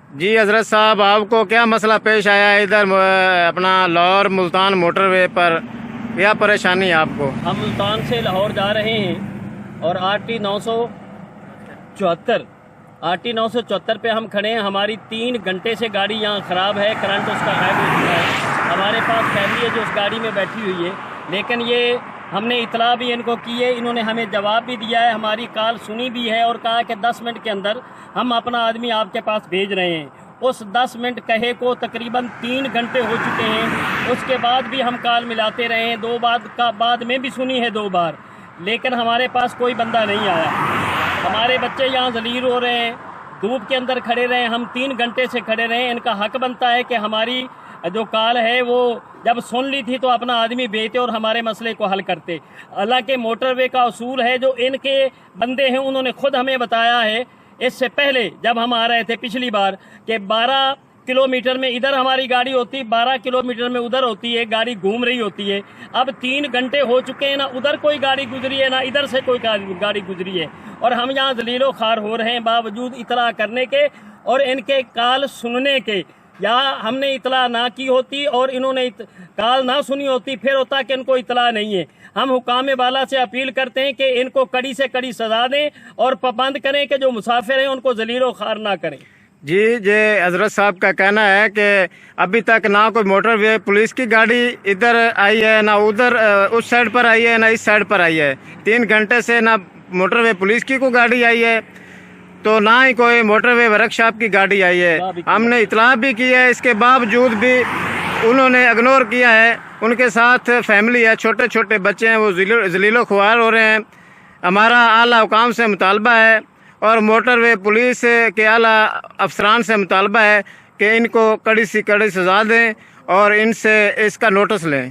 جی حضرت صاحب، آپ کو کیا مسئلہ پیش آیا ہے ادھر اپنا لاہور ملتان موٹر وے پر؟ کیا پریشانی ہے آپ کو؟ ہم ملتان سے لاہور جا رہے ہیں اور RT 974 پہ ہم کھڑے ہیں۔ ہماری 3 گھنٹے سے گاڑی یہاں خراب ہے، کرنٹ اس کا غائب ہو چکا ہے۔ ہمارے پاس فیملی ہے جو اس گاڑی میں بیٹھی ہوئی ہے، لیکن یہ ہم نے اطلاع بھی ان کو کی ہے، انہوں نے ہمیں جواب بھی دیا ہے، ہماری کال سنی بھی ہے اور کہا کہ 10 منٹ کے اندر ہم اپنا آدمی آپ کے پاس بھیج رہے ہیں۔ اس 10 منٹ کہے کو تقریباً 3 گھنٹے ہو چکے ہیں۔ اس کے بعد بھی ہم کال ملاتے رہے ہیں، 2 بار بعد میں بھی سنی ہے 2 بار، لیکن ہمارے پاس کوئی بندہ نہیں آیا۔ ہمارے بچے یہاں ذلیل ہو رہے ہیں، دھوپ کے اندر کھڑے رہے، ہم 3 گھنٹے سے کھڑے رہے۔ ان کا حق بنتا ہے کہ ہماری جو کال ہے وہ جب سن لی تھی تو اپنا آدمی بھیجتے اور ہمارے مسئلے کو حل کرتے۔ حالانکہ موٹر وے کا اصول ہے، جو ان کے بندے ہیں انہوں نے خود ہمیں بتایا ہے اس سے پہلے جب ہم آ رہے تھے پچھلی بار، کہ 12 کلومیٹر میں ادھر ہماری گاڑی ہوتی، 12 کلومیٹر میں ادھر ہوتی ہے، گاڑی گھوم رہی ہوتی ہے۔ اب 3 گھنٹے ہو چکے ہیں، نہ ادھر کوئی گاڑی گزری ہے نہ ادھر سے کوئی گاڑی گزری ہے، اور ہم یہاں ذلیل و خوار ہو رہے ہیں باوجود اطلاع کرنے کے اور ان کے کال سننے کے۔ یا ہم نے اطلاع نہ کی ہوتی اور انہوں نے کال نہ سنی ہوتی، پھر ہوتا کہ ان کو اطلاع نہیں ہے۔ ہم حکام بالا سے اپیل کرتے ہیں کہ ان کو کڑی سے کڑی سزا دیں اور پابند کریں کہ جو مسافر ہیں ان کو ذلیل و خوار نہ کریں۔ جی حضرت صاحب کا کہنا ہے کہ ابھی تک نہ کوئی موٹر وے پولیس کی گاڑی ادھر آئی ہے، نہ ادھر اس سائڈ پر آئی ہے، نہ اس سائڈ پر آئی ہے۔ 3 گھنٹے سے نہ موٹر وے پولیس کی کوئی گاڑی آئی ہے، تو نہ ہی کوئی موٹر وے ورک شاپ کی گاڑی آئی ہے۔ ہم نے اطلاع بھی کی ہے، اس کے باوجود بھی انہوں نے اگنور کیا ہے۔ ان کے ساتھ فیملی ہے، چھوٹے چھوٹے بچے ہیں، وہ ذلیل و خوار ہو رہے ہیں۔ ہمارا اعلیٰ حکام سے مطالبہ ہے اور موٹر وے پولیس کے اعلیٰ افسران سے مطالبہ ہے کہ ان کو کڑی سی کڑی سزا دیں اور ان سے اس کا نوٹس لیں۔